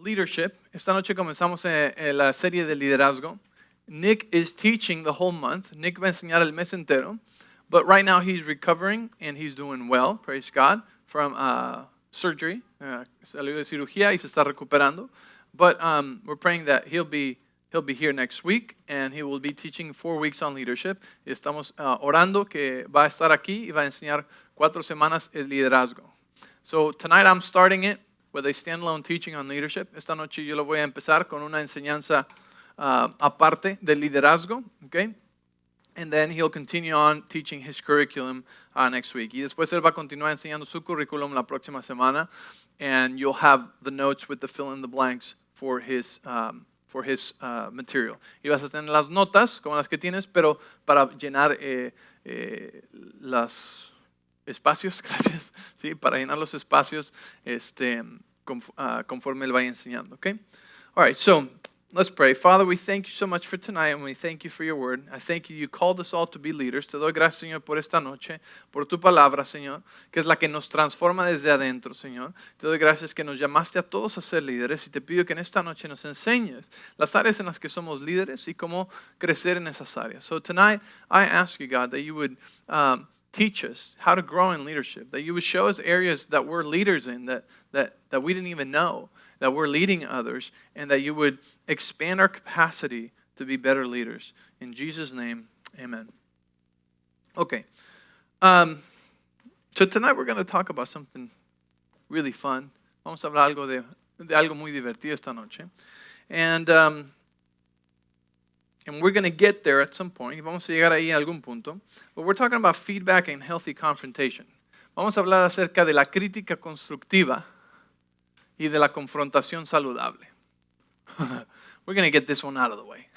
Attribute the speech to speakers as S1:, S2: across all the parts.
S1: leadership. Esta noche comenzamos la serie de liderazgo. Nick is teaching the whole month. Nick va a enseñar el mes entero. But right now he's recovering and he's doing well, praise God, from surgery. Salió de cirugía y se está recuperando. But we're praying that he'll be here next week and he will be teaching 4 weeks on leadership. Estamos orando que va a estar aquí y va a enseñar 4 semanas el liderazgo. So tonight I'm starting it with a standalone teaching on leadership. Esta noche yo lo voy a empezar con una enseñanza aparte del liderazgo, okay? And then he'll continue on teaching his curriculum next week. Y después él va a continuar enseñando su curriculum la próxima semana, and you'll have the notes with the fill in the blanks for his material. Y vas a tener las notas como las que tienes, pero para llenar los espacios, gracias, sí, para llenar los espacios conforme él vaya enseñando, okay? All right, so let's pray. Father, we thank you so much for tonight, and we thank you for your word. I thank you called us all to be leaders. Te doy gracias, Señor, por esta noche, por tu palabra, Señor, que es la que nos transforma desde adentro, Señor. Te doy gracias que nos llamaste a todos a ser líderes, y te pido que en esta noche nos enseñes las áreas en las que somos líderes y cómo crecer en esas áreas. So tonight, I ask you, God, that you would teach us how to grow in leadership, that you would show us areas that we're leaders in that we didn't even know, that we're leading others, and that you would expand our capacity to be better leaders. In Jesus' name, amen. Okay. So tonight we're going to talk about something really fun. Vamos a hablar de algo muy divertido esta noche. And we're going to get there at some point. Vamos a llegar ahí a algún punto. But we're talking about feedback and healthy confrontation. Vamos a hablar acerca de la crítica constructiva y de la confrontación saludable. We're going to get this one out of the way.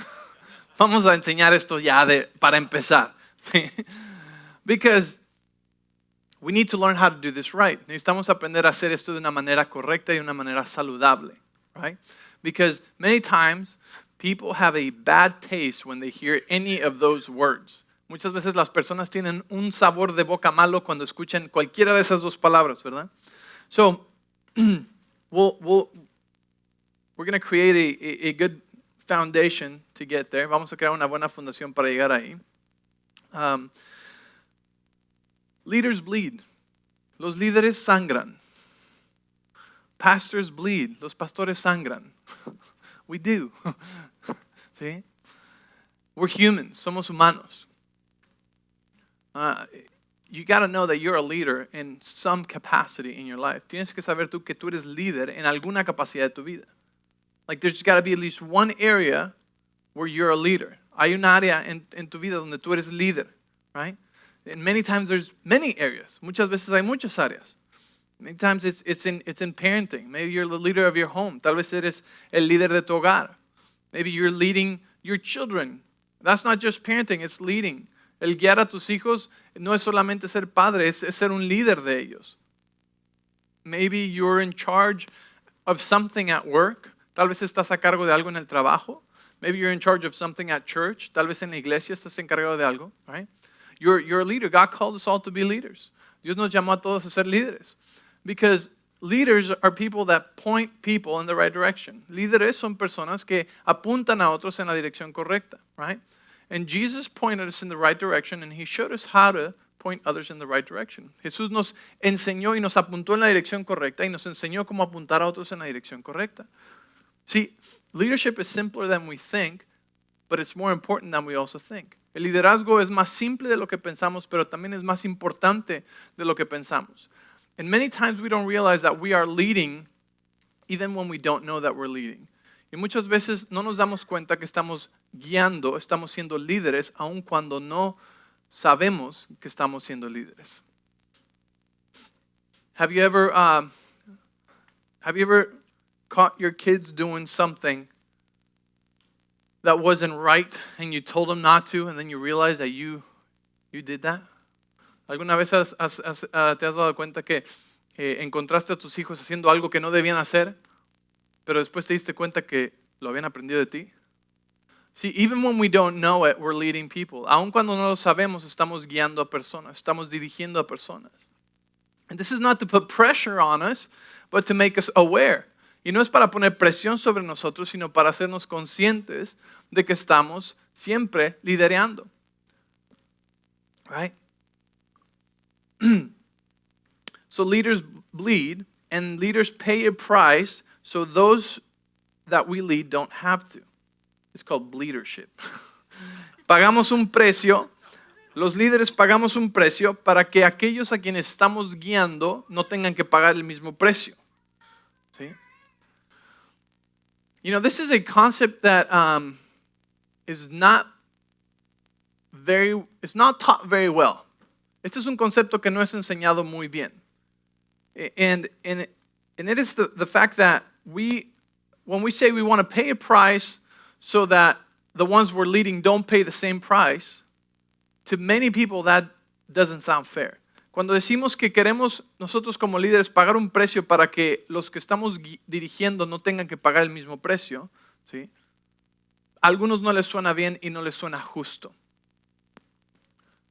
S1: Vamos a enseñar esto ya para empezar. ¿Sí? Because we need to learn how to do this right. Necesitamos aprender a hacer esto de una manera correcta y de una manera saludable. Right? Because many times people have a bad taste when they hear any of those words. Muchas veces las personas tienen un sabor de boca malo cuando escuchan cualquiera de esas dos palabras, ¿verdad? So, we're going to create a good foundation to get there. Vamos a crear una buena fundación para llegar ahí. Leaders bleed. Los líderes sangran. Pastors bleed. Los pastores sangran. We do. ¿Sí? We're humans. Somos humanos. You got to know that you're a leader in some capacity in your life. Tienes que saber tú que tú eres líder en alguna capacidad de tu vida. Like there's got to be at least one area where you're a leader. Hay un área en tu vida donde tú eres líder, right? And many times there's many areas. Muchas veces hay muchas áreas. Many times it's in parenting. Maybe you're the leader of your home. Tal vez eres el líder de tu hogar. Maybe you're leading your children. That's not just parenting, it's leading. El guiar a tus hijos no es solamente ser padre, es ser un líder de ellos. Maybe you're in charge of something at work. Tal vez estás a cargo de algo en el trabajo. Maybe you're in charge of something at church. Tal vez en la iglesia estás encargado de algo. Right? You're a leader. God called us all to be leaders. Dios nos llamó a todos a ser líderes. Because leaders are people that point people in the right direction. Líderes son personas que apuntan a otros en la dirección correcta. Right? And Jesus pointed us in the right direction, and he showed us how to point others in the right direction. Jesús nos enseñó y nos apuntó en la dirección correcta y nos enseñó cómo apuntar a otros en la dirección correcta. See, leadership is simpler than we think, but it's more important than we also think. El liderazgo es más simple de lo que pensamos, pero también es más importante de lo que pensamos. And many times we don't realize that we are leading even when we don't know that we're leading. Y muchas veces no nos damos cuenta que estamos guiando, estamos siendo líderes, aun cuando no sabemos que estamos siendo líderes. Have you ever caught your kids doing something that wasn't right and you told them not to, and then you realize that you did that? ¿Alguna vez te has dado cuenta que encontraste a tus hijos haciendo algo que no debían hacer? Pero después te diste cuenta que lo habían aprendido de ti. See, even when we don't know it, we're leading people. Aun cuando no lo sabemos, estamos guiando a personas, estamos dirigiendo a personas. And this is not to put pressure on us, but to make us aware. Y no es para poner presión sobre nosotros, sino para hacernos conscientes de que estamos siempre liderando. Right? So leaders bleed and leaders pay a price so those that we lead don't have to. It's called leadership. Pagamos un precio, los líderes pagamos un precio para que aquellos a quienes estamos guiando no tengan que pagar el mismo precio. ¿Sí? You know, this is a concept that is not taught very well. Este es un concepto que no es enseñado muy bien. And it is the fact that when we say we want to pay a price so that the ones we're leading don't pay the same price, to many people that doesn't sound fair. Cuando decimos que queremos nosotros como líderes pagar un precio para que los que estamos dirigiendo no tengan que pagar el mismo precio, ¿sí? A algunos no les suena bien y no les suena justo.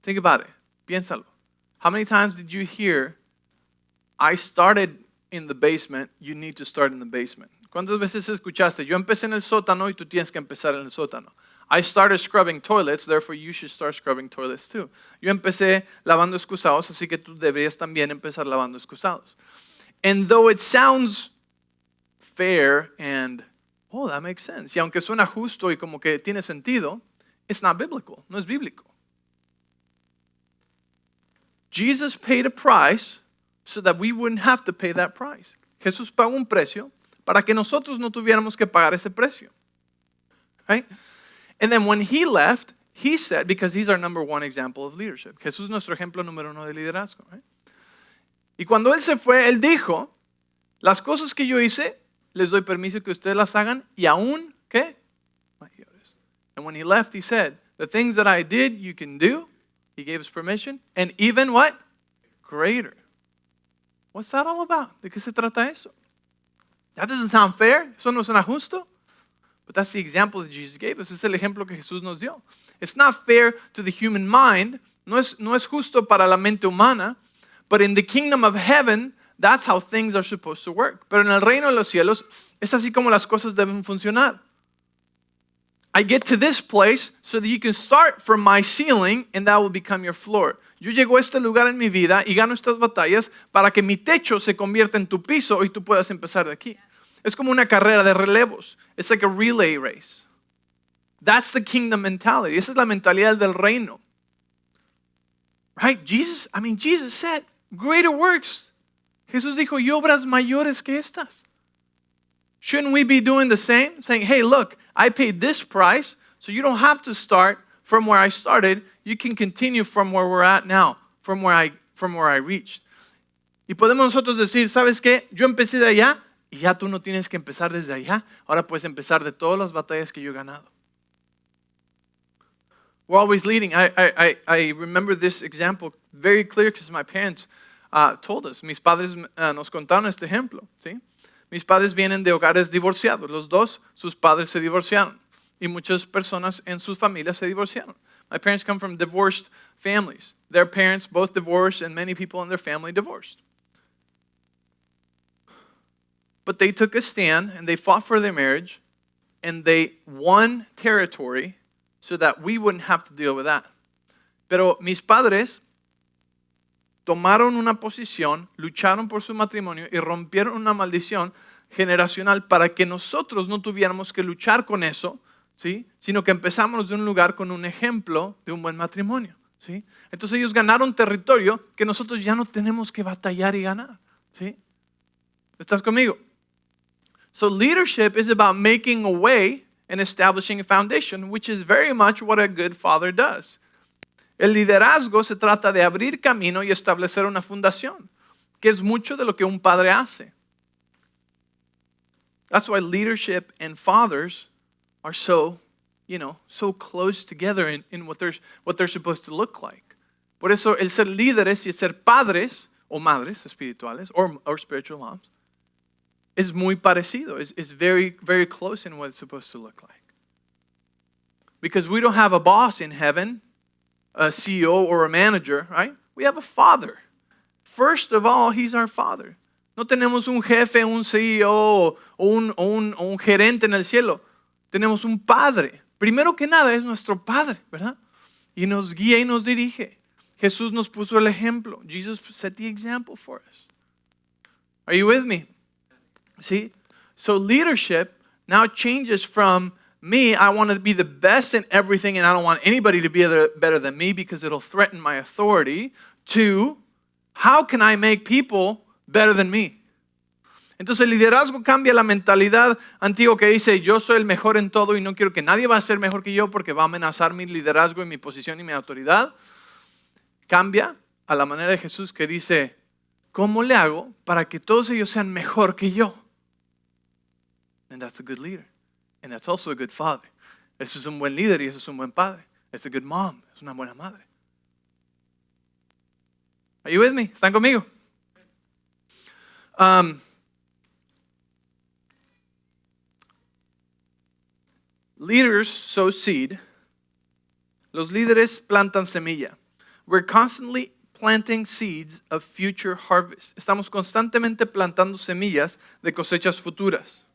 S1: Think about it. Piénsalo. How many times did you hear, I started in the basement, you need to start in the basement? ¿Cuántas veces escuchaste? Yo empecé en el sótano y tú tienes que empezar en el sótano. I started scrubbing toilets, therefore you should start scrubbing toilets too. Yo empecé lavando excusados, así que tú deberías también empezar lavando excusados. And though it sounds fair and, oh, that makes sense. Y aunque suena justo y como que tiene sentido, it's not biblical, no es bíblico. Jesus paid a price so that we wouldn't have to pay that price. Jesús pagó un precio para que nosotros no tuviéramos que pagar ese precio. Right? And then when he left, he said, because he's our number one example of leadership. Jesús es nuestro ejemplo número uno de liderazgo. Right? Y cuando él se fue, él dijo, las cosas que yo hice, les doy permiso que ustedes las hagan y aún, ¿qué? And when he left, he said, the things that I did, you can do. He gave us permission. And even what? Greater. What's that all about? ¿De qué se trata eso? That doesn't sound fair. Eso no suena justo. But that's the example that Jesus gave us. Es el ejemplo que Jesús nos dio. It's not fair to the human mind. No es justo para la mente humana. But in the kingdom of heaven, that's how things are supposed to work. Pero en el reino de los cielos, es así como las cosas deben funcionar. I get to this place so that you can start from my ceiling and that will become your floor. Yo llego a este lugar en mi vida y gano estas batallas para que mi techo se convierta en tu piso y tú puedas empezar de aquí. Es como una carrera de relevos. It's like a relay race. That's the kingdom mentality. Esa es la mentalidad del reino. Right? Jesus said, greater works. Jesús dijo, y obras mayores que estas. Shouldn't we be doing the same? Saying, hey, look, I paid this price, so you don't have to start from where I started. You can continue from where we're at now, from where I reached. Y podemos nosotros decir, ¿sabes qué? Yo empecé de allá y ya tú no tienes que empezar desde allá. Ahora puedes empezar de todas las batallas que yo he ganado. We're always leading. I remember this example very clear because my parents told us. Mis padres nos contaron este ejemplo, ¿sí? Mis padres vienen de hogares divorciados. Los dos, sus padres se divorciaron. Y muchas personas en sus familias se divorciaron. My parents come from divorced families. Their parents both divorced and many people in their family divorced. But they took a stand and they fought for their marriage and they won territory so that we wouldn't have to deal with that. Pero mis padres tomaron una posición, lucharon por su matrimonio y rompieron una maldición generacional para que nosotros no tuviéramos que luchar con eso, ¿sí? Sino que empezamos de un lugar con un ejemplo de un buen matrimonio, ¿sí? Entonces ellos ganaron territorio que nosotros ya no tenemos que batallar y ganar, ¿sí? ¿Estás conmigo? So leadership is about making a way and establishing a foundation, which is very much what a good father does. El liderazgo se trata de abrir camino y establecer una fundación, que es mucho de lo que un padre hace. That's why leadership and fathers are so close together in what they're supposed to look like. Por eso el ser líderes y el ser padres o madres espirituales or spiritual moms es muy parecido. It's very, very close in what it's supposed to look like. Because we don't have a boss in heaven, a CEO or a manager, right? We have a father. First of all, he's our father. No tenemos un jefe, un CEO o un gerente en el cielo. Tenemos un Padre. Primero que nada es nuestro Padre, ¿verdad? Y nos guía y nos dirige. Jesús nos puso el ejemplo. Jesus set the example for us. Are you with me? See? So leadership now changes from me, I want to be the best in everything and I don't want anybody to be better than me because it'll threaten my authority, to how can I make people better than me? Entonces el liderazgo cambia la mentalidad antigua que dice yo soy el mejor en todo y no quiero que nadie va a ser mejor que yo porque va a amenazar mi liderazgo y mi posición y mi autoridad. Cambia a la manera de Jesús que dice, ¿cómo le hago para que todos ellos sean mejor que yo? And that's a good leader. And that's also a good father. Ese es un buen líder y ese es un buen padre. It's a good mom. Es una buena madre. Are you with me? ¿Están conmigo? Leaders sow seed. Los líderes plantan semilla. We're constantly planting seeds of future harvest. Estamos constantemente plantando semillas de cosechas futuras.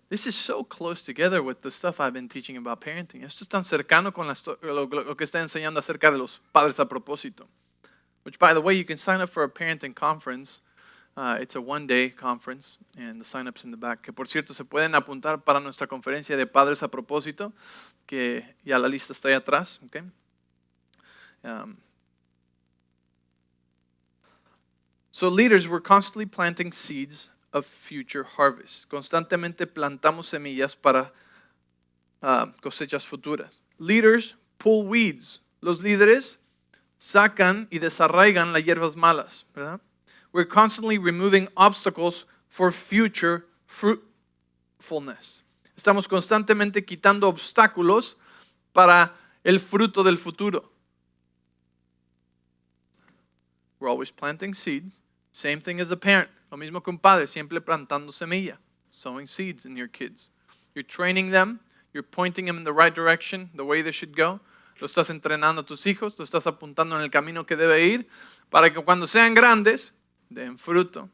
S1: This is so close together with the stuff I've been teaching about parenting. Esto es tan cercano con lo que está enseñando acerca de los padres a propósito. Which, by the way, you can sign up for a parenting conference. It's a one-day conference, and the sign-up's in the back. Que, por cierto, se pueden apuntar para nuestra conferencia de padres a propósito, que ya la lista está ahí atrás. Okay? So leaders, we're constantly planting seeds of future harvest. Constantemente plantamos semillas para cosechas futuras. Leaders pull weeds. Los líderes sacan y desarraigan las hierbas malas, ¿verdad? We're constantly removing obstacles for future fruitfulness. Estamos constantemente quitando obstáculos para el fruto del futuro. We're always planting seeds. Same thing as a parent. Lo mismo que un padre, siempre plantando semilla, sowing seeds in your kids. You're training them, you're pointing them in the right direction, the way they should go. Lo estás entrenando a tus hijos, lo estás apuntando en el camino que debe ir, para que cuando sean grandes, den fruto,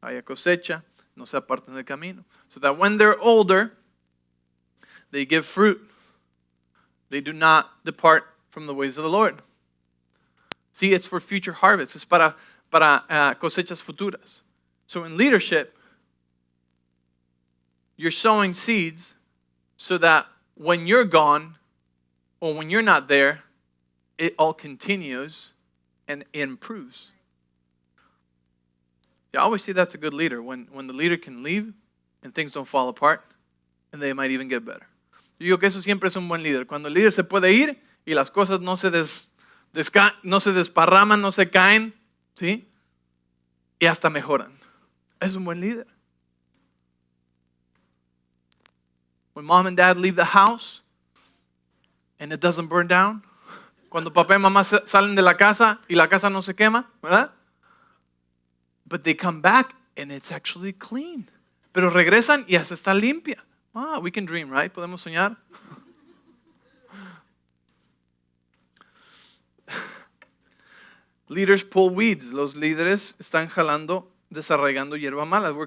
S1: haya cosecha, no se aparten del camino. So that when they're older, they give fruit. They do not depart from the ways of the Lord. See, it's for future harvest. Es para cosechas futuras. So in leadership, you're sowing seeds so that when you're gone or when you're not there, it all continues and improves. Yeah, I always say that's a good leader, when the leader can leave and things don't fall apart and they might even get better. Yo digo que eso siempre es un buen líder. Cuando el líder se puede ir y las cosas no se desparraman, no se caen, ¿sí? Y hasta mejoran. Es un buen líder. When mom and dad leave the house and it doesn't burn down. Cuando papá y mamá salen de la casa y la casa no se quema, ¿verdad? But they come back and it's actually clean. Pero regresan y hasta está limpia. Ah, we can dream, right? Podemos soñar. Leaders pull weeds. Los líderes están jalando, desarraigando hierba mala. We're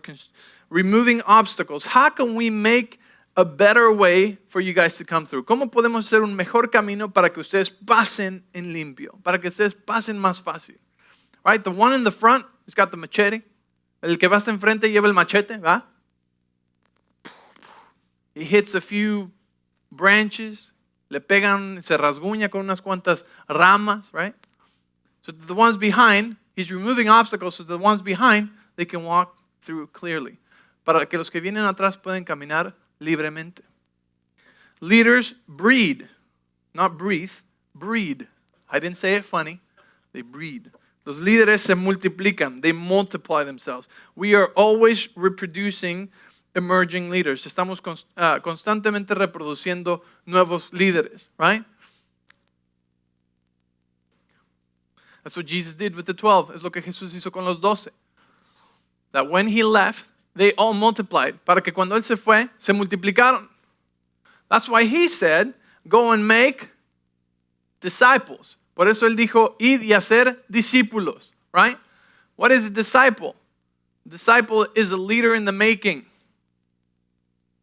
S1: removing obstacles. How can we make a better way for you guys to come through? ¿Cómo podemos hacer un mejor camino para que ustedes pasen en limpio? Para que ustedes pasen más fácil. Right? The one in the front has got the machete. El que va hasta enfrente lleva el machete, ¿va? He hits a few branches. Le pegan, se rasguña con unas cuantas ramas, right? So the ones behind, he's removing obstacles so the ones behind, they can walk through clearly. Para que los que vienen atrás puedan caminar libremente. Leaders breed, not breathe, breed. I didn't say it funny. They breed. Los líderes se multiplican. They multiply themselves. We are always reproducing emerging leaders. Estamos constantemente reproduciendo nuevos líderes, right? That's what Jesus did with the 12. Es lo que Jesús hizo con los 12. That when he left, they all multiplied. Para que cuando él se fue, se multiplicaron. That's why he said, go and make disciples. Por eso él dijo, id y hacer discípulos. Right? What is a disciple? Disciple is a leader in the making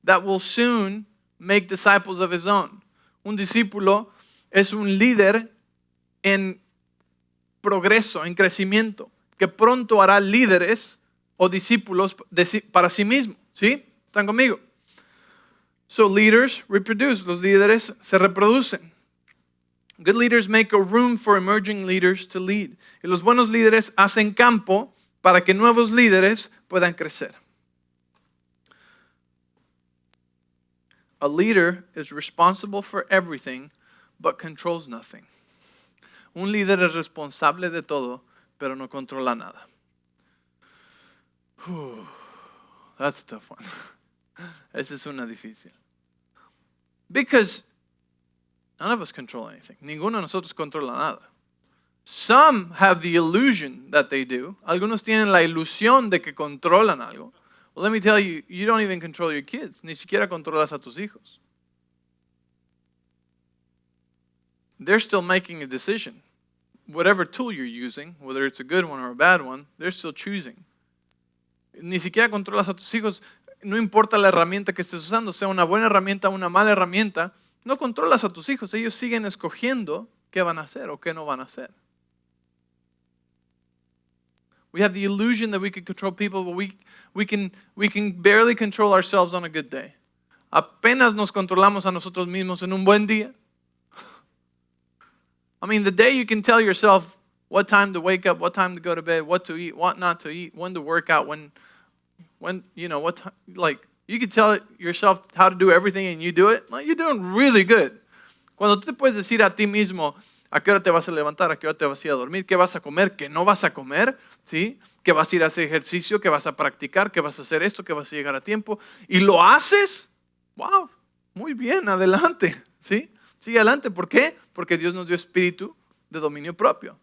S1: that will soon make disciples of his own. Un discípulo es un líder en progreso, en crecimiento, que pronto hará líderes o discípulos para sí mismo. ¿Sí? ¿Están conmigo? So leaders reproduce. Los líderes se reproducen. Good leaders make a room for emerging leaders to lead. Y los buenos líderes hacen campo para que nuevos líderes puedan crecer. A leader is responsible for everything, but controls nothing. Un líder es responsable de todo, pero no controla nada. That's a tough one. Esa es una difícil. Because none of us control anything. Ninguno de nosotros controla nada. Some have the illusion that they do. Algunos tienen la ilusión de que controlan algo. Well, let me tell you, you don't even control your kids. Ni siquiera controlas a tus hijos. They're still making a decision. Whatever tool you're using, whether it's a good one or a bad one, they're still choosing. Ni siquiera controlas a tus hijos. No importa la herramienta que estés usando, sea una buena herramienta o una mala herramienta, no controlas a tus hijos. Ellos siguen escogiendo qué van a hacer o qué no van a hacer. We have the illusion that we can control people, but we can barely control ourselves on a good day. Apenas nos controlamos a nosotros mismos en un buen día. I mean, the day you can tell yourself what time to wake up, what time to go to bed, what to eat, what not to eat, when to work out, when you know, what time, like, you can tell yourself how to do everything and you do it, like, you're doing really good. Cuando tú te puedes decir a ti mismo, ¿a qué hora te vas a levantar? ¿A qué hora te vas a ir a dormir? ¿Qué vas a comer? ¿Qué no vas a comer? ¿Sí? ¿Qué vas a ir a hacer ejercicio? ¿Qué vas a practicar? ¿Qué vas a hacer esto? ¿Qué vas a llegar a tiempo? ¿Y lo haces? ¡Wow! Muy bien, adelante. ¿Sí? Sigue adelante. ¿Por qué? Porque Dios nos dio espíritu de dominio propio.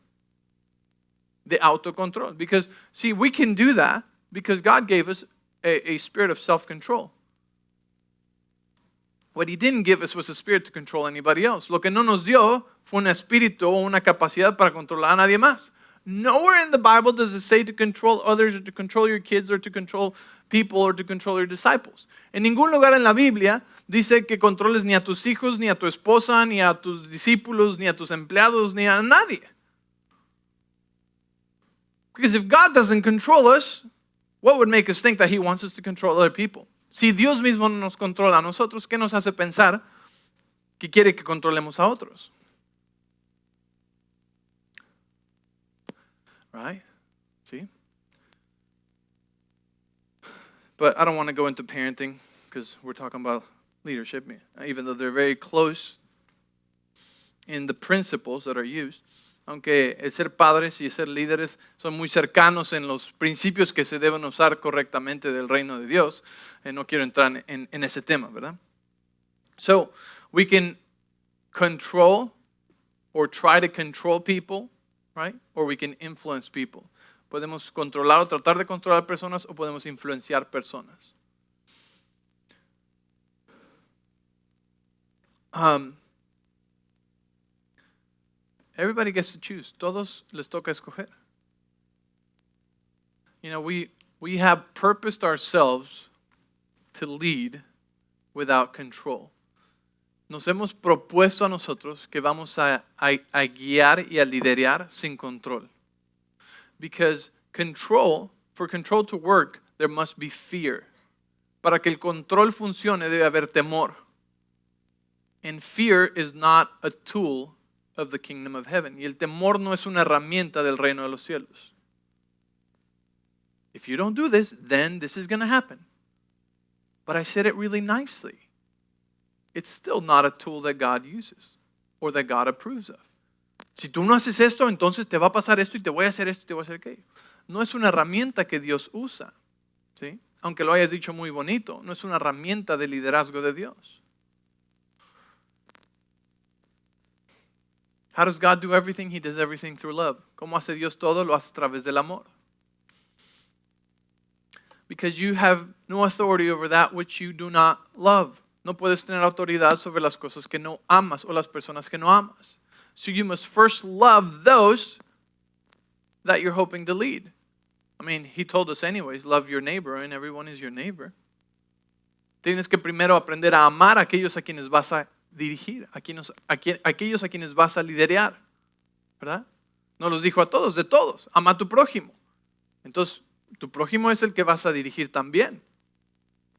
S1: De autocontrol. Because, see, we can do that because God gave us a spirit of self-control. What he didn't give us was a spirit to control anybody else. Lo que no nos dio fue un espíritu o una capacidad para controlar a nadie más. Nowhere in the Bible does it say to control others or to control your kids or to control people or to control your disciples. En ningún lugar en la Biblia dice que controles ni a tus hijos, ni a tu esposa, ni a tus discípulos, ni a tus empleados, ni a nadie. Because if God doesn't control us, what would make us think that he wants us to control other people? Si Dios mismo no nos controla a nosotros, ¿qué nos hace pensar que quiere que controlemos a otros? Right? See? But I don't want to go into parenting because we're talking about leadership, even though they're very close in the principles that are used. Aunque el ser padres y el ser líderes son muy cercanos en los principios que se deben usar correctamente del reino de Dios, no quiero entrar en ese tema, ¿verdad? So, we can control or try to control people, right? Or we can influence people. Podemos controlar o tratar de controlar personas o podemos influenciar personas. Everybody gets to choose. Todos les toca escoger. You know, we have purposed ourselves to lead without control. Nos hemos propuesto a nosotros que vamos a guiar y a liderar sin control. Because for control to work, there must be fear. Para que el control funcione debe haber temor. And fear is not a tool of the kingdom of heaven. Y el temor no es una herramienta del reino de los cielos. If you don't do this, then this is going to happen. But I said it really nicely. It's still not a tool that God uses or that God approves of. Si tú no haces esto, entonces te va a pasar esto y te voy a hacer esto y te voy a hacer aquello. No es una herramienta que Dios usa, ¿sí? Aunque lo hayas dicho muy bonito, no es una herramienta de liderazgo de Dios. How does God do everything? He does everything through love. ¿Cómo hace Dios todo? Lo hace a través del amor. Because you have no authority over that which you do not love. No puedes tener autoridad sobre las cosas que no amas o las personas que no amas. So you must first love those that you're hoping to lead. I mean, he told us anyways, love your neighbor, and everyone is your neighbor. Tienes que primero aprender a amar a aquellos a quienes vas a dirigir, aquellos a quienes vas a liderar, ¿verdad? No los dijo a todos, de todos, ama a tu prójimo. Entonces, tu prójimo es el que vas a dirigir también.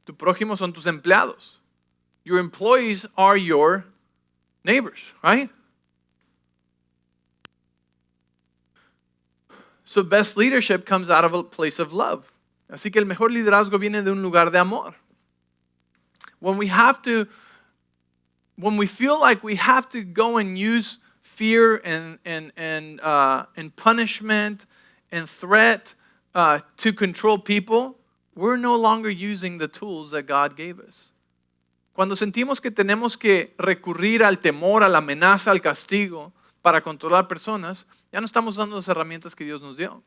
S1: Tu prójimo son tus empleados. Your employees are your neighbors, right? So best leadership comes out of a place of love. Así que el mejor liderazgo viene de un lugar de amor. When we feel like we have to go and use fear and punishment and threat to control people, we're no longer using the tools that God gave us. Cuando sentimos que tenemos que recurrir al temor, a la amenaza, al castigo para controlar personas, ya no estamos usando las herramientas que Dios nos dio.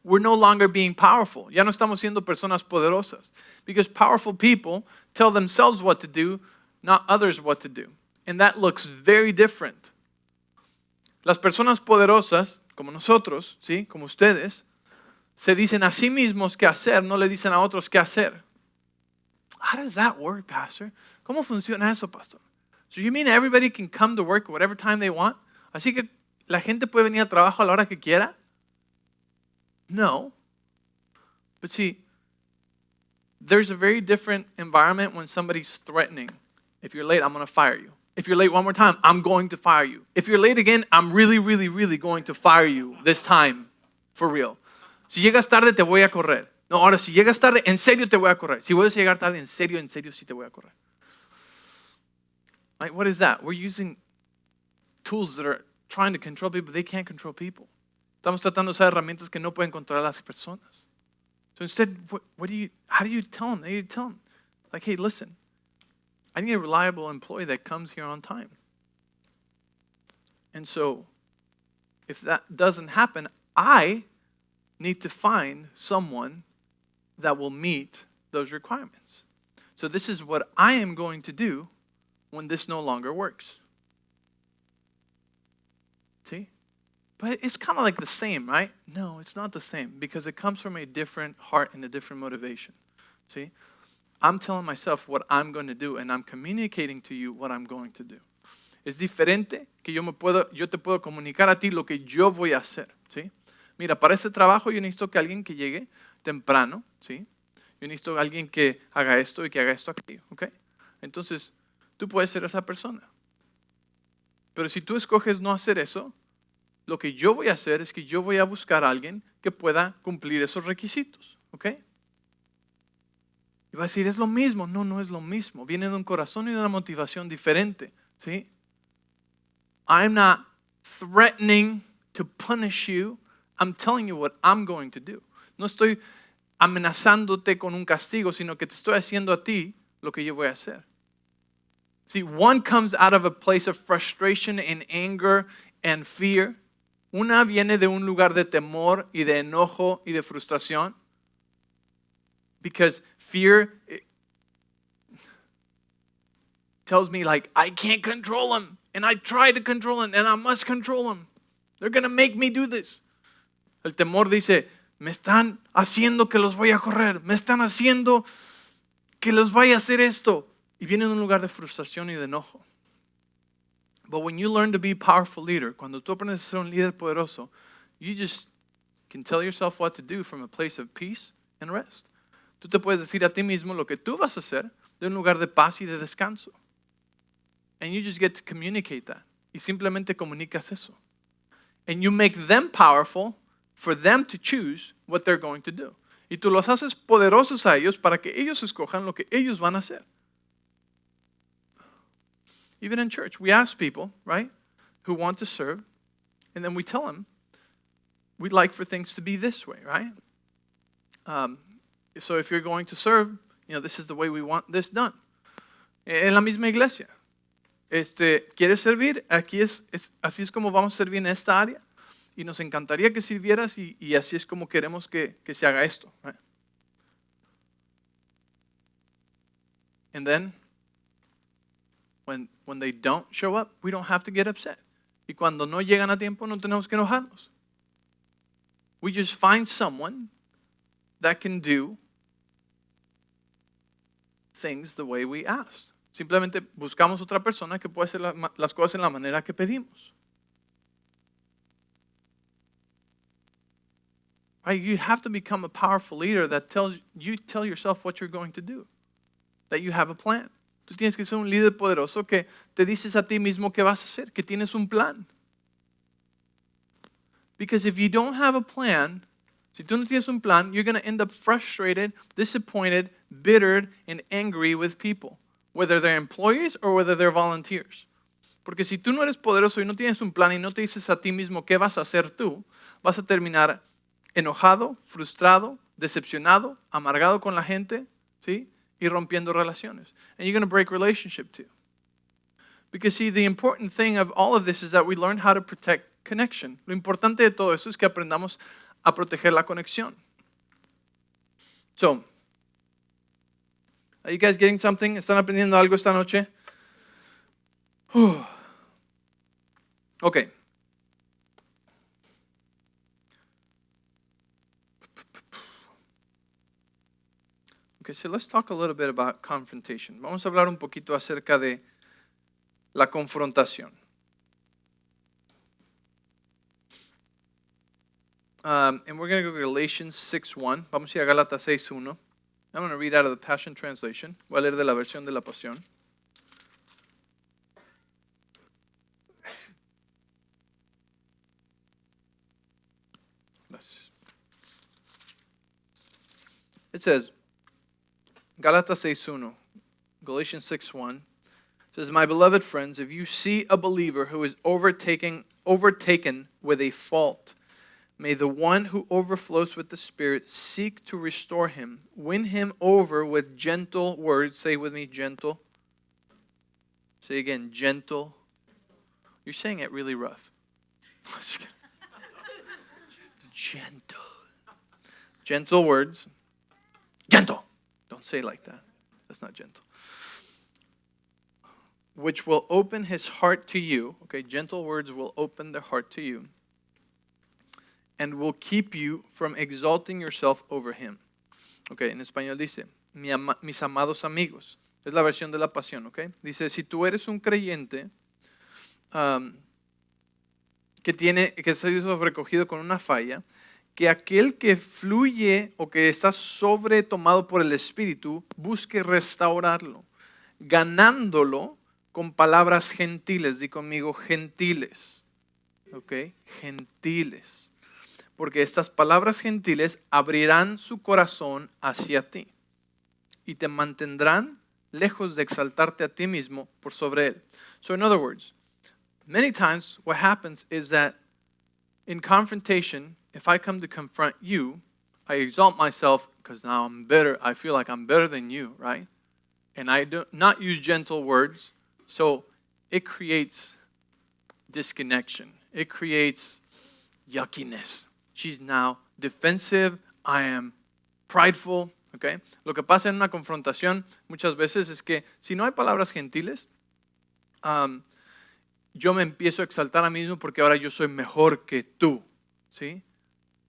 S1: We're no longer being powerful. Ya no estamos siendo personas poderosas. Because powerful people tell themselves what to do, not others what to do. And that looks very different. Las personas poderosas, como nosotros, ¿sí? Como ustedes, se dicen a sí mismos qué hacer, no le dicen a otros qué hacer. How does that work, Pastor? ¿Cómo funciona eso, Pastor? So you mean everybody can come to work whatever time they want? Así que la gente puede venir al trabajo a la hora que quiera? No. But see, there's a very different environment when somebody's threatening. If you're late, I'm going to fire you. If you're late one more time, I'm going to fire you. If you're late again, I'm really, really, really going to fire you this time. For real. Si llegas tarde, te voy a correr. No, ahora, si llegas tarde, en serio te voy a correr. Si vuelves a llegar tarde, en serio sí te voy a correr. Like, what is that? We're using tools that are trying to control people. They can't control people. Estamos tratando de usar herramientas que no pueden controlar a las personas. So instead, how do you tell them? How do you tell them? Like, hey, listen, I need a reliable employee that comes here on time. And so, if that doesn't happen, I need to find someone that will meet those requirements. So this is what I am going to do when this no longer works. See? But it's kind of like the same, right? No, it's not the same because it comes from a different heart and a different motivation. See? I'm telling myself what I'm going to do and I'm communicating to you what I'm going to do. Es diferente que yo te puedo comunicar a ti lo que yo voy a hacer, ¿sí? Mira, para ese trabajo yo necesito que alguien que llegue temprano, ¿sí? Yo necesito alguien que haga esto y que haga esto aquí, ¿ok? Entonces, tú puedes ser esa persona. Pero si tú escoges no hacer eso, lo que yo voy a hacer es que yo voy a buscar a alguien que pueda cumplir esos requisitos, ¿ok? Y va a decir, es lo mismo. No, no es lo mismo. Viene de un corazón y de una motivación diferente, ¿sí? I'm not threatening to punish you. I'm telling you what I'm going to do. No estoy amenazándote con un castigo, sino que te estoy haciendo a ti lo que yo voy a hacer. See, one comes out of a place of frustration and anger and fear. Una viene de un lugar de temor y de enojo y de frustración. Because fear tells me like, I can't control them. And I try to control them. And I must control them. They're going to make me do this. El temor dice, me están haciendo que los voy a correr. Me están haciendo que los vaya a hacer esto. Y viene de un lugar de frustración y de enojo. But when you learn to be a powerful leader, cuando tú aprendes a ser un líder poderoso, you just can tell yourself what to do from a place of peace and rest. Tú te puedes decir a ti mismo lo que tú vas a hacer de un lugar de paz y de descanso. And you just get to communicate that. Y simplemente comunicas eso. And you make them powerful for them to choose what they're going to do. Y tú los haces poderosos a ellos para que ellos escojan lo que ellos van a hacer. Even in church, we ask people, right, who want to serve, and then we tell them, we'd like for things to be this way, right? So if you're going to serve, this is the way we want this done. En la misma iglesia. ¿Quieres servir? Así es como vamos a servir en esta área. Y nos encantaría que sirvieras y así es como queremos que se haga esto. Right? And then, when they don't show up, we don't have to get upset. Y cuando no llegan a tiempo, no tenemos que enojarnos. we just find someone that can do things the way we asked. Simplemente buscamos otra persona que puede hacer las cosas en la manera que pedimos. Right? You have to become a powerful leader that tell yourself what you're going to do. That you have a plan. Tú tienes que ser un líder poderoso que te dices a ti mismo qué vas a hacer, que tienes un plan. Because if you don't have a plan, si tú no tienes un plan, you're going to end up frustrated, disappointed, bittered, and angry with people, whether they're employees or whether they're volunteers. Porque si tú no eres poderoso y no tienes un plan y no te dices a ti mismo qué vas a hacer tú, vas a terminar enojado, frustrado, decepcionado, amargado con la gente, ¿sí? Y rompiendo relaciones. And you're going to break relationship too. Because see, the important thing of all of this is that we learn how to protect connection. Lo importante de todo eso es que aprendamos a proteger la conexión. So, are you guys getting something? ¿Están aprendiendo algo esta noche? Okay. Okay, so let's talk a little bit about confrontation. Vamos a hablar un poquito acerca de la confrontación. And we're going to go to Galatians 6:1. Vamos a ir a Gálatas 6:1. I'm going to read out of the Passion Translation. Voy a leer de la versión de la Pasión. It says, Gálatas 6:1, Galatians 6:1, says, my beloved friends, if you see a believer who is overtaken with a fault, may the one who overflows with the Spirit seek to restore him, win him over with gentle words. Say with me, gentle. Say again, gentle. You're saying it really rough. Gentle. Gentle words. Gentle. Don't say it like that. That's not gentle. Which will open his heart to you. Okay, gentle words will open their heart to you. And will keep you from exalting yourself over him. Okay, en español dice, mis amados amigos. Es la versión de la Pasión, okay? Dice, si tú eres un creyente que se ha sobrecogido con una falla, que aquel que fluye o que está sobretomado por el Espíritu busque restaurarlo, ganándolo con palabras gentiles. Di conmigo, gentiles. ¿Ok? Gentiles. Porque estas palabras gentiles abrirán su corazón hacia ti y te mantendrán lejos de exaltarte a ti mismo por sobre él. So in other words, many times what happens is that in confrontation, if I come to confront you, I exalt myself because now I'm better. I feel like I'm better than you, right? And I do not use gentle words. So it creates disconnection. It creates yuckiness. She's now defensive. I am prideful. Okay? Lo que pasa en una confrontación muchas veces es que si no hay palabras gentiles, yo me empiezo a exaltar a mí mismo porque ahora yo soy mejor que tú. ¿Sí?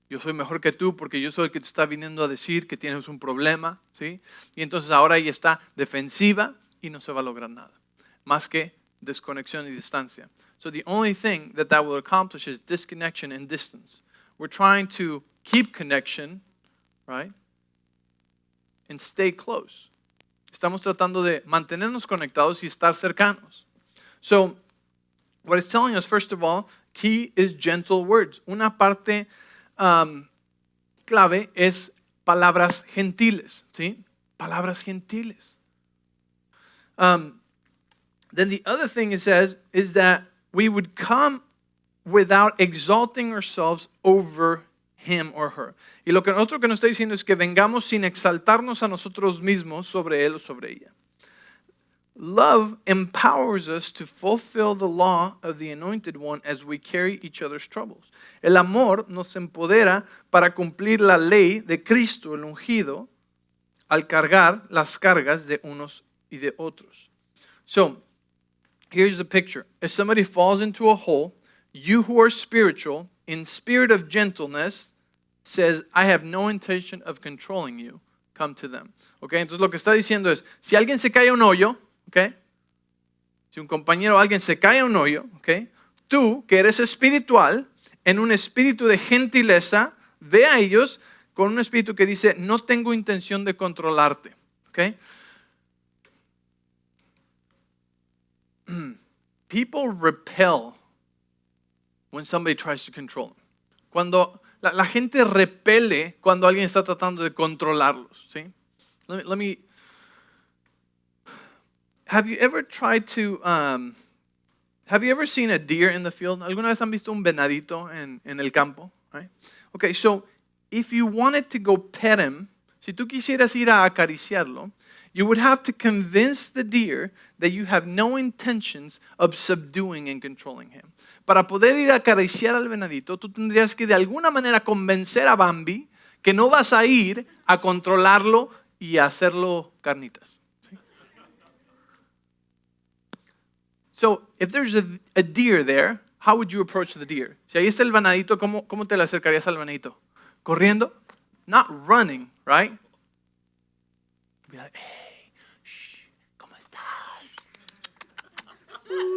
S1: Yo soy mejor que tú porque yo soy el que te está viniendo a decir que tienes un problema, ¿sí? Y entonces ahora ella está defensiva y no se va a lograr nada, más que desconexión y distancia. So the only thing that will accomplish is disconnection and distance. We're trying to keep connection, right? And stay close. Estamos tratando de mantenernos conectados y estar cercanos. So what it's telling us, first of all, key is gentle words. Una parte clave es palabras gentiles, ¿sí? Palabras gentiles. Then the other thing it says is that we would come without exalting ourselves over him or her. Y lo que otro que nos está diciendo es que vengamos sin exaltarnos a nosotros mismos sobre él o sobre ella. Love empowers us to fulfill the law of the anointed one as we carry each other's troubles. El amor nos empodera para cumplir la ley de Cristo, el ungido, al cargar las cargas de unos y de otros. So, here's the picture. If somebody falls into a hole, you who are spiritual, in spirit of gentleness, says, I have no intention of controlling you, come to them. Okay, entonces lo que está diciendo es, si alguien se cae a un hoyo, okay, si un compañero o alguien se cae a un hoyo, okay, tú que eres espiritual, en un espíritu de gentileza, ve a ellos con un espíritu que dice, no tengo intención de controlarte. Okay? People repel when somebody tries to control them. Cuando la gente repele cuando alguien está tratando de controlarlos. ¿Sí? Let me have you ever tried to have you ever seen a deer in the field? ¿Alguna vez han visto un venadito en el campo? Right? Okay, so if you wanted to go pet him, si tú quisieras ir a acariciarlo, you would have to convince the deer that you have no intentions of subduing and controlling him. Para poder ir a acariciar al venadito, tú tendrías que de alguna manera convencer a Bambi que no vas a ir a controlarlo y a hacerlo carnitas. ¿Sí? So, if there's a deer there, how would you approach the deer? Si ahí está el venadito, ¿cómo te le acercarías al venadito? ¿Corriendo? Not running, right? Be like, hey, shh, ¿cómo estás?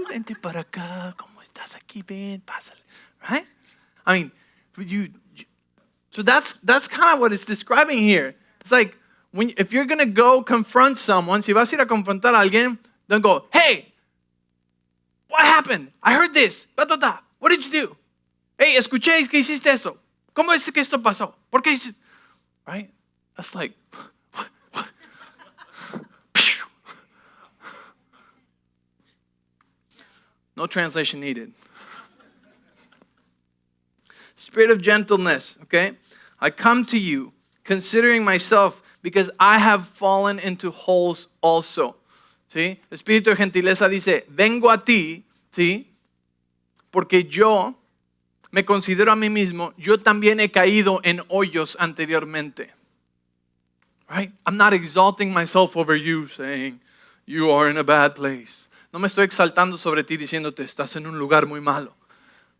S1: Vente para acá, ¿cómo estás aquí? Ven, pásale, right? I mean, so that's kind of what it's describing here. It's like, if you're going to go confront someone, si vas a ir a confrontar a alguien, don't go, hey, what happened? I heard this. What did you do? Hey, escuché que hiciste eso. ¿Cómo es que esto pasó? ¿Por qué hiciste? Right? That's like, what? No translation needed. Spirit of gentleness, okay? I come to you, considering myself, because I have fallen into holes also. ¿Sí? Espíritu de gentileza dice, vengo a ti, ¿sí? Porque yo me considero a mí mismo, yo también he caído en hoyos anteriormente. Right? I'm not exalting myself over you, saying, you are in a bad place. No me estoy exaltando sobre ti diciéndote, estás en un lugar muy malo.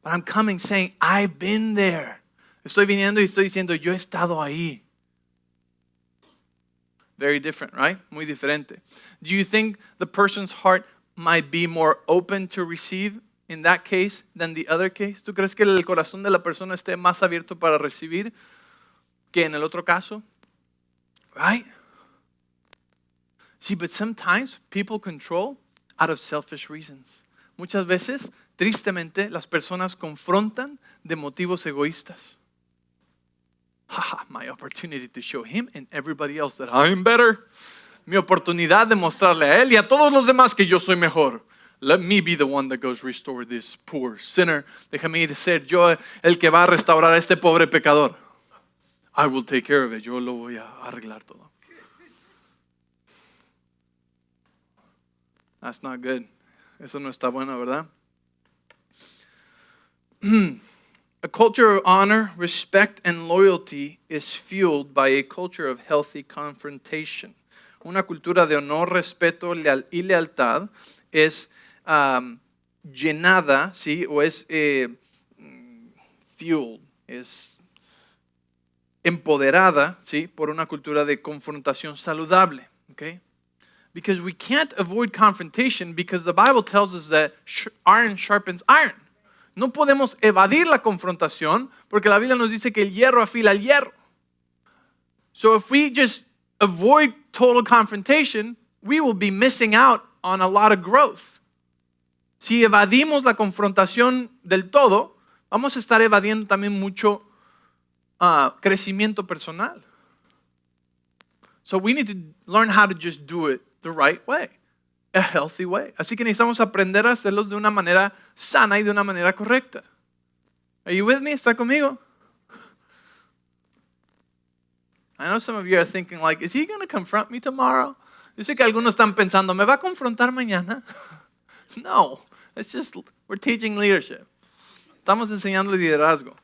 S1: But I'm coming saying, I've been there. Estoy viniendo y estoy diciendo, yo he estado ahí. Very different, right? Muy diferente. Do you think the person's heart might be more open to receive in that case than the other case? ¿Tú crees que el corazón de la persona esté más abierto para recibir que en el otro caso? Right? See, but sometimes people control out of selfish reasons. Muchas veces, tristemente, las personas confrontan de motivos egoístas. My opportunity to show him and everybody else that I'm better. Mi oportunidad de mostrarle a él y a todos los demás que yo soy mejor. Let me be the one that goes restore this poor sinner. Déjame ir a ser yo el que va a restaurar a este pobre pecador. I will take care of it. Yo lo voy a arreglar todo. That's not good. Eso no está bueno, ¿verdad? A culture of honor, respect, and loyalty is fueled by a culture of healthy confrontation. Una cultura de honor, respeto y lealtad es llenada, ¿sí? O es fueled, es empoderada, ¿sí? Por una cultura de confrontación saludable. Okay? Because we can't avoid confrontation because the Bible tells us that iron sharpens iron. No podemos evadir la confrontación porque la Biblia nos dice que el hierro afila el hierro. So if we just avoid total confrontation, we will be missing out on a lot of growth. Si evadimos la confrontación del todo, vamos a estar evadiendo también mucho crecimiento personal. So we need to learn how to just do it the right way. A healthy way. Así que necesitamos aprender a hacerlos de una manera sana y de una manera correcta. Are you with me? ¿Está conmigo? I know some of you are thinking like, is he going to confront me tomorrow? Yo sé que algunos están pensando, ¿me va a confrontar mañana? No, it's just, we're teaching leadership. Estamos enseñando liderazgo.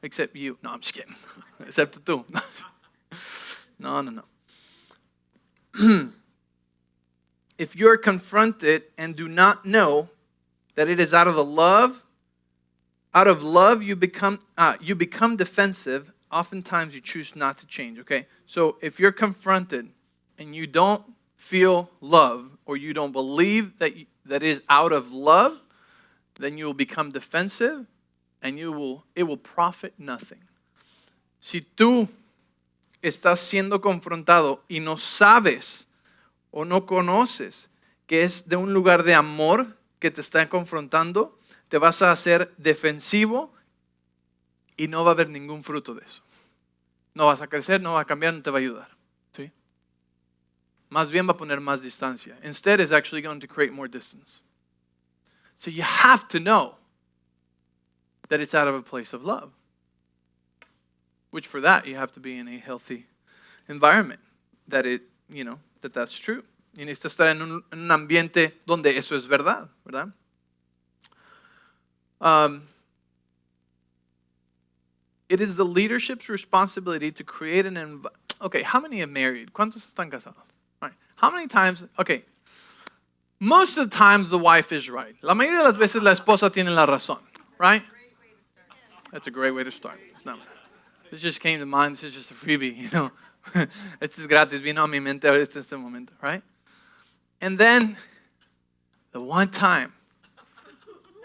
S1: Except you. No, I'm just kidding. Except tú. No. If you're confronted and do not know that it is out of love you become defensive, oftentimes you choose not to change, okay? So if you're confronted and you don't feel love or you don't believe that is out of love, then you will become defensive and it will profit nothing. Si tú estás siendo confrontado y no sabes o no conoces que es de un lugar de amor que te está confrontando, te vas a hacer defensivo y no va a haber ningún fruto de eso. No vas a crecer, no va a cambiar, no te va a ayudar. ¿Sí? Más bien va a poner más distancia. Instead, it's actually going to create more distance. So you have to know that it's out of a place of love. Which for that, you have to be in a healthy environment. That's true. Y necesitas estar en un ambiente donde eso es verdad, ¿verdad? It is the leadership's responsibility to create an environment. Okay, how many are married? ¿Cuántos están casados? All right. How many times? Okay. Most of the times the wife is right. La mayoría de las veces la esposa tiene la razón, right? That's a great way to start. This just came to mind. This is just a freebie, you know. Esto es gratis. Vino a mi mente ahorita en este momento, right? And then the one time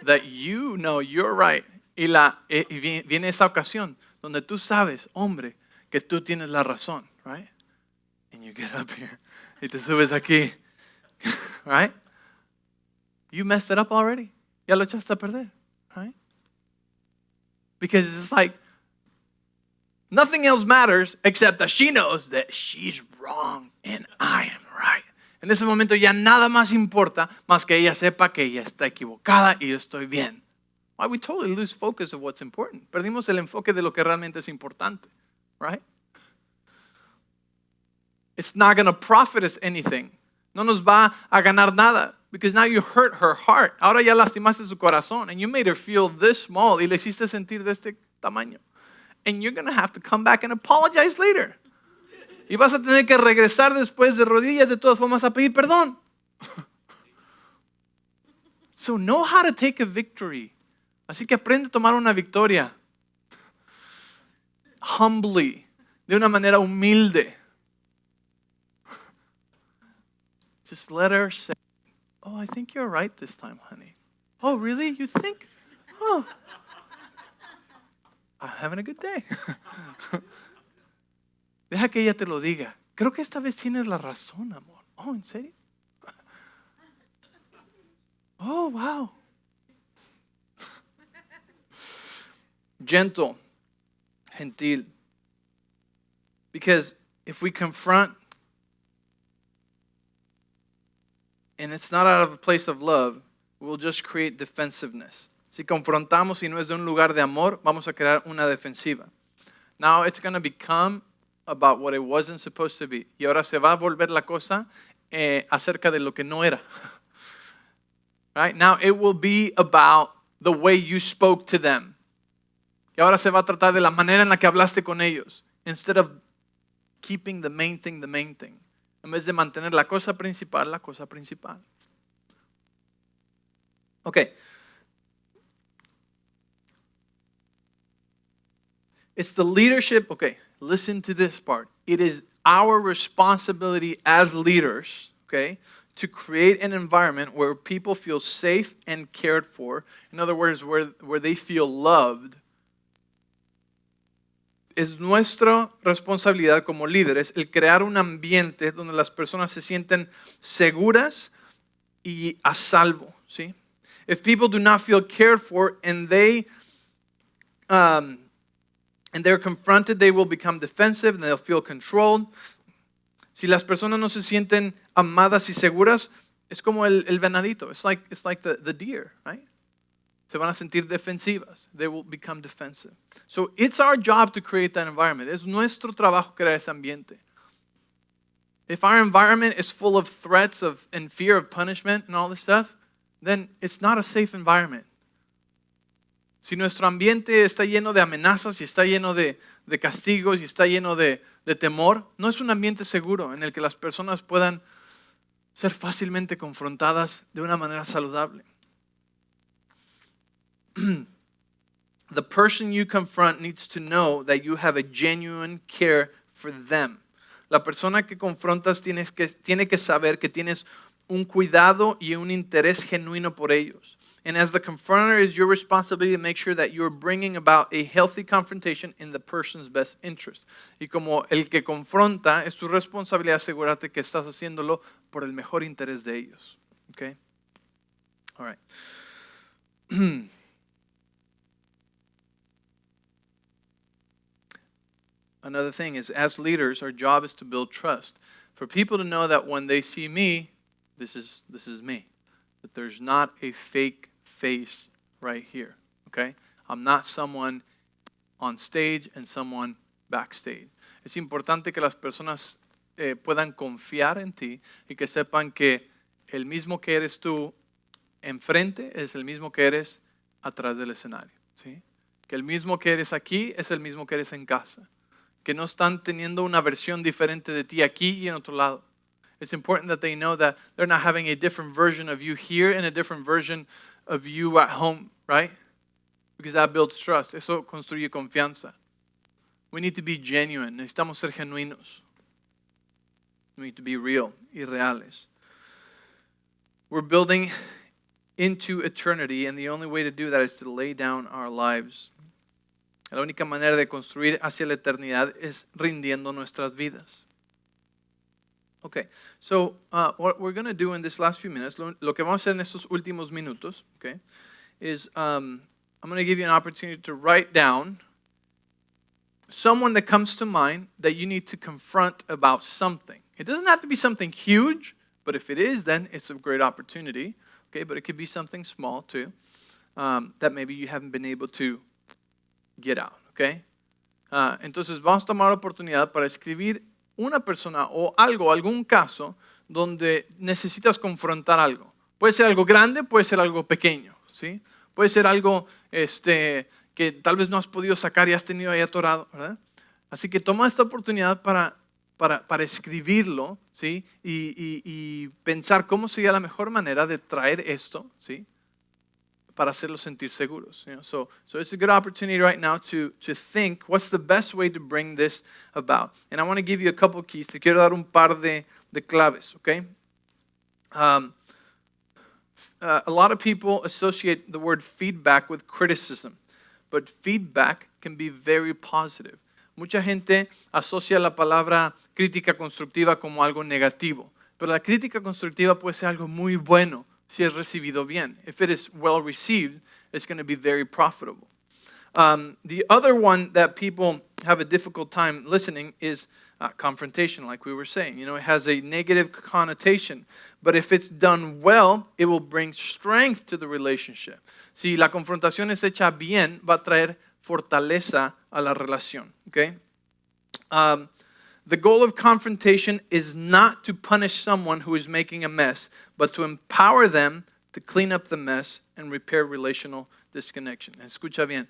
S1: that you know you're right, y viene esa ocasión donde tú sabes, hombre, que tú tienes la razón, right? And you get up here y te subes aquí, right? You messed it up already. Ya lo echaste a perder, right? Because it's like nothing else matters except that she knows that she's wrong and I am right. En ese momento ya nada más importa más que ella sepa que ella está equivocada y yo estoy bien. Why we totally lose focus of what's important. Perdimos el enfoque de lo que realmente es importante, right? It's not going to profit us anything. No nos va a ganar nada because now you hurt her heart. Ahora ya lastimaste su corazón and you made her feel this small y le hiciste sentir de este tamaño. And you're going to have to come back and apologize later. Y vas a tener que regresar después de rodillas de todas formas a pedir perdón. So know how to take a victory. Así que aprende a tomar una victoria. Humbly. De una manera humilde. Just let her say, oh, I think you're right this time, honey. Oh, really? You think? Oh. I'm having a good day. Deja que ella te lo diga. Creo que esta vez tienes la razón, amor. Oh, ¿en serio? Oh, wow. Gentle, gentil. Because if we confront and it's not out of a place of love, we'll just create defensiveness. Si confrontamos y no es de un lugar de amor, vamos a crear una defensiva. Now it's going to become about what it wasn't supposed to be. Y ahora se va a volver la cosa acerca de lo que no era. Right? Now it will be about the way you spoke to them. Y ahora se va a tratar de la manera en la que hablaste con ellos. Instead of keeping the main thing. En vez de mantener la cosa principal. Okay. It's the leadership. Okay, listen to this part. It is our responsibility as leaders, okay, to create an environment where people feel safe and cared for. In other words, where they feel loved. Es nuestra responsabilidad como líderes el crear un ambiente donde las personas se sienten seguras y a salvo, ¿sí? If people do not feel cared for and they're confronted, they will become defensive and they'll feel controlled. Si las personas no se sienten amadas y seguras, es como el venadito. It's like the deer, right? Se van a sentir defensivas. They will become defensive. So it's our job to create that environment. Es nuestro trabajo crear ese ambiente. If our environment is full of threats and fear of punishment and all this stuff, then it's not a safe environment. Si nuestro ambiente está lleno de amenazas y está lleno de castigos y está lleno de temor, no es un ambiente seguro en el que las personas puedan ser fácilmente confrontadas de una manera saludable. the person you confront needs to know that you have a genuine care for them. La persona que confrontas tiene que saber que tienes un cuidado y un interés genuino por ellos. And as the confronter, it's your responsibility to make sure that you're bringing about a healthy confrontation in the person's best interest. Y como el que confronta, es tu responsabilidad asegurarte que estás haciéndolo por el mejor interés de ellos. Okay? All right. Another thing is, as leaders, our job is to build trust. For people to know that when they see me, this is me. That there's not a fake face right here. Okay? I'm not someone on stage and someone backstage. Es importante que las personas puedan confiar en ti y que sepan que el mismo que eres tú enfrente es el mismo que eres atrás del escenario. ¿Sí? Que el mismo que eres aquí es el mismo que eres en casa. Que no están teniendo una versión diferente de ti aquí y en otro lado. It's important that they know that they're not having a different version of you here and a different version of you at home, right? Because that builds trust. Eso construye confianza. We need to be genuine. Necesitamos ser genuinos. We need to be real y reales. We're building into eternity, and the only way to do that is to lay down our lives. La única manera de construir hacia la eternidad es rindiendo nuestras vidas. Okay, so what we're going to do in this last few minutes, lo que vamos a hacer en estos últimos minutos, okay, is I'm going to give you an opportunity to write down someone that comes to mind that you need to confront about something. It doesn't have to be something huge, but if it is, then it's a great opportunity. Okay, but it could be something small too, that maybe you haven't been able to get out, okay? Entonces vamos a tomar la oportunidad para escribir una persona o algo, algún caso donde necesitas confrontar algo. Puede ser algo grande, puede ser algo pequeño, ¿sí? Puede ser algo que tal vez no has podido sacar y has tenido ahí atorado, ¿verdad? Así que toma esta oportunidad para escribirlo, ¿sí? Y pensar cómo sería la mejor manera de traer esto, ¿sí? Para hacerlos sentir seguros. You know? So it's a good opportunity right now to think what's the best way to bring this about. And I want to give you a couple keys. Te quiero dar un par de claves, okay? A lot of people associate the word feedback with criticism, but feedback can be very positive. Mucha gente asocia la palabra crítica constructiva como algo negativo, pero la crítica constructiva puede ser algo muy bueno si es recibido bien. If it is well received, it's going to be very profitable. The other one that people have a difficult time listening is confrontation, like we were saying. You know, it has a negative connotation, but if it's done well, it will bring strength to the relationship. Si la confrontación es hecha bien, va a traer fortaleza a la relación. Okay? The goal of confrontation is not to punish someone who is making a mess, but to empower them to clean up the mess and repair relational disconnection. Escucha bien.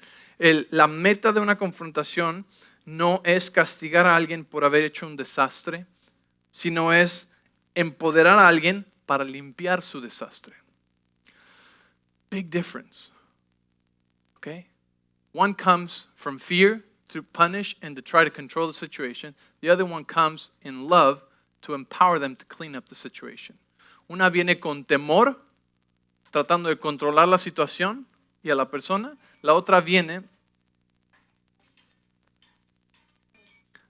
S1: La meta de una confrontación no es castigar a alguien por haber hecho un desastre, sino es empoderar a alguien para limpiar su desastre. Big difference. Okay? One comes from fear to punish and to try to control the situation. The other one comes in love to empower them to clean up the situation. Una viene con temor, tratando de controlar la situación y a la persona. La otra viene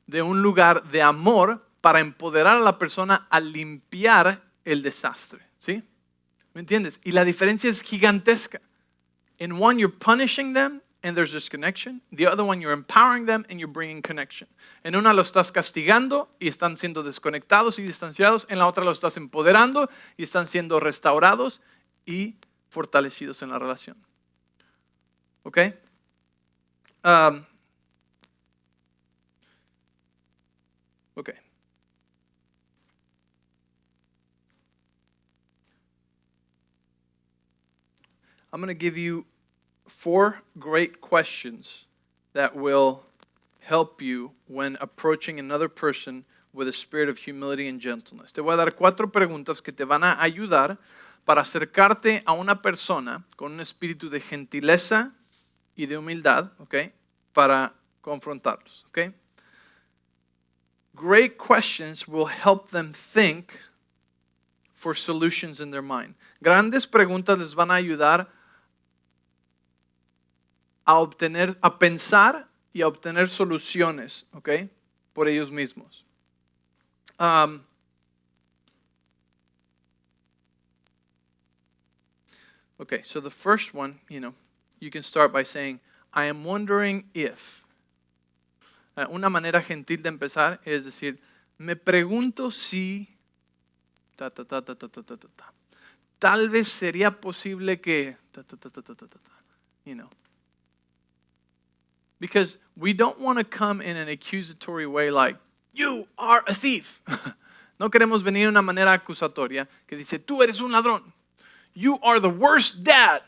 S1: de un lugar de amor para empoderar a la persona a limpiar el desastre. ¿Sí? ¿Me entiendes? Y la diferencia es gigantesca. In one, you're punishing them and there's disconnection. The other one, you're empowering them and you're bringing connection. En una lo estás castigando y están siendo desconectados y distanciados. En la otra lo estás empoderando y están siendo restaurados y fortalecidos en la relación. ¿Ok? Okay. I'm going to give you 4 great questions that will help you when approaching another person with a spirit of humility and gentleness. Te voy a dar 4 preguntas que te van a ayudar para acercarte a una persona con un espíritu de gentileza y de humildad, ¿ok? Para confrontarlos, ¿ok? Great questions will help them think for solutions in their mind. Grandes preguntas les van a ayudar a pensar y a obtener soluciones, ¿ok? Por ellos mismos. Okay, so the first one, you can start by saying, I am wondering if. Una manera gentil de empezar es decir, me pregunto si, tal vez sería posible que, Because we don't want to come in an accusatory way like, you are a thief. No queremos venir de una manera acusatoria que dice, tú eres un ladrón. You are the worst dad.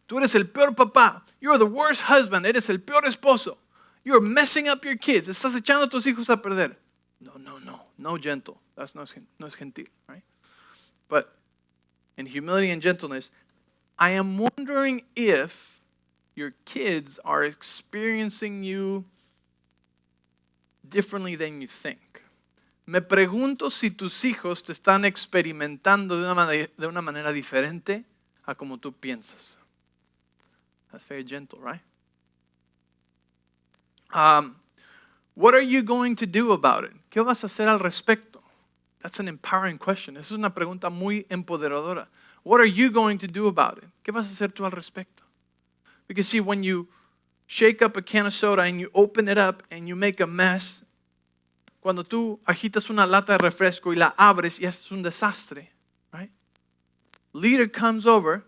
S1: Tú eres el peor papá. You are the worst husband. Eres el peor esposo. You are messing up your kids. Estás echando a tus hijos a perder. No gentle. That's no es gentil, right? But in humility and gentleness, I am wondering if your kids are experiencing you differently than you think. Me pregunto si tus hijos te están experimentando de una manera diferente a como tú piensas. That's very gentle, right? What are you going to do about it? ¿Qué vas a hacer al respecto? That's an empowering question. Esa es una pregunta muy empoderadora. What are you going to do about it? ¿Qué vas a hacer tú al respecto? Because see, when you shake up a can of soda and you open it up and you make a mess, cuando tú agitas una lata de refresco y la abres y es un desastre, right? Leader comes over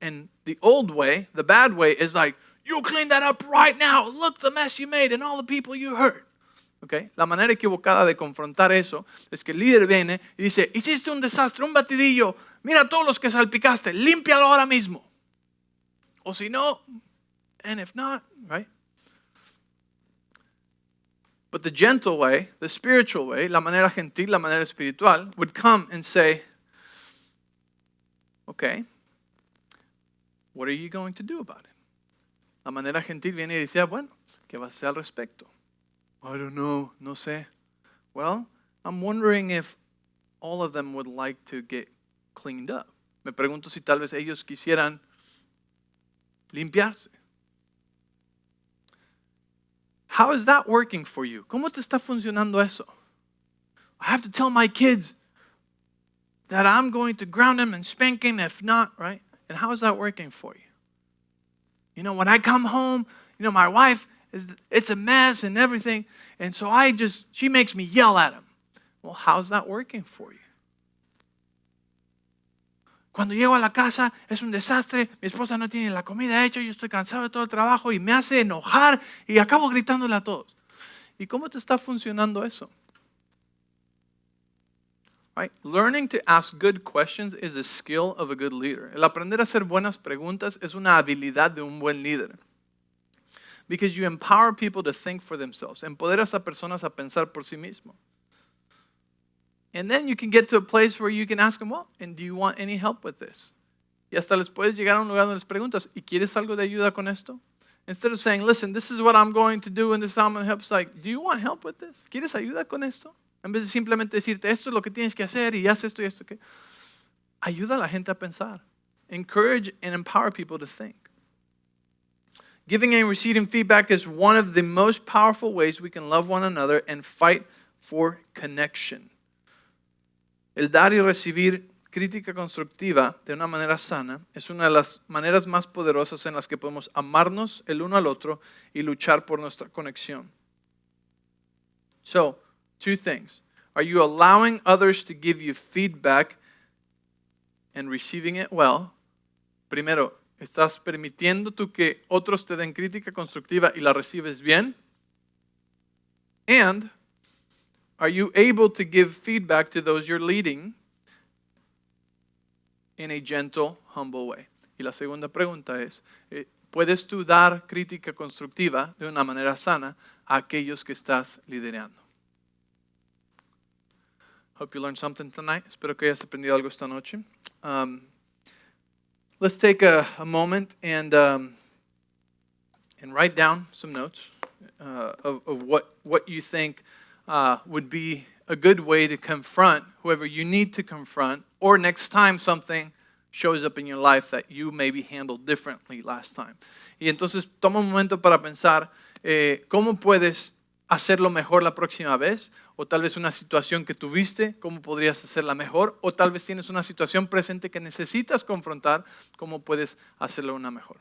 S1: and the old way, the bad way is like, you clean that up right now. Look the mess you made and all the people you hurt. Okay? La manera equivocada de confrontar eso es que el líder viene y dice, hiciste un desastre, un batidillo, mira todos los que salpicaste, límpialo ahora mismo. O si no, and if not, right? But the gentle way, the spiritual way, la manera gentil, la manera espiritual, would come and say, okay, what are you going to do about it? La manera gentil viene y dice, bueno, ¿qué vas a hacer al respecto? I don't know, no sé. Well, I'm wondering if all of them would like to get cleaned up. Me pregunto si tal vez ellos quisieran limpiarse. How is that working for you? ¿Cómo te está funcionando eso? I have to tell my kids that I'm going to ground them and spank them if not, right? And how is that working for you? When I come home, my wife, it's a mess and everything. And so she makes me yell at him. Well, how's that working for you? Cuando llego a la casa es un desastre, mi esposa no tiene la comida hecha, yo estoy cansado de todo el trabajo y me hace enojar y acabo gritándole a todos. ¿Y cómo te está funcionando eso? Right? Learning to ask good questions is a skill of a good leader. El aprender a hacer buenas preguntas es una habilidad de un buen líder. Because you empower people to think for themselves. Empoderas a personas a pensar por sí mismo. And then you can get to a place where you can ask them, well, and do you want any help with this? Y hasta les puedes llegar a un lugar donde les preguntas, ¿y quieres algo de ayuda con esto? Instead of saying, listen, this is what I'm going to do and this is how I'm going to help, it's like, do you want help with this? ¿Quieres ayuda con esto? En vez de simplemente decirte, esto es lo que tienes que hacer y haz esto y esto. ¿Qué? Ayuda a la gente a pensar. Encourage and empower people to think. Giving and receiving feedback is one of the most powerful ways we can love one another and fight for connection. El dar y recibir crítica constructiva de una manera sana es una de las maneras más poderosas en las que podemos amarnos el uno al otro y luchar por nuestra conexión. So, two things. Are you allowing others to give you feedback and receiving it well? Primero, ¿estás permitiendo tú que otros te den crítica constructiva y la recibes bien? And are you able to give feedback to those you're leading in a gentle, humble way? Y la segunda pregunta es, ¿puedes tú dar crítica constructiva de una manera sana a aquellos que estás liderando? Hope you learned something tonight. Espero que hayas aprendido algo esta noche. Let's take a moment and and write down some notes of what you think would be a good way to confront whoever you need to confront, or next time something shows up in your life that you maybe handled differently last time. Y entonces toma un momento para pensar cómo puedes hacerlo mejor la próxima vez, o tal vez una situación que tuviste, cómo podrías hacerla mejor, o tal vez tienes una situación presente que necesitas confrontar, cómo puedes hacerlo una mejor.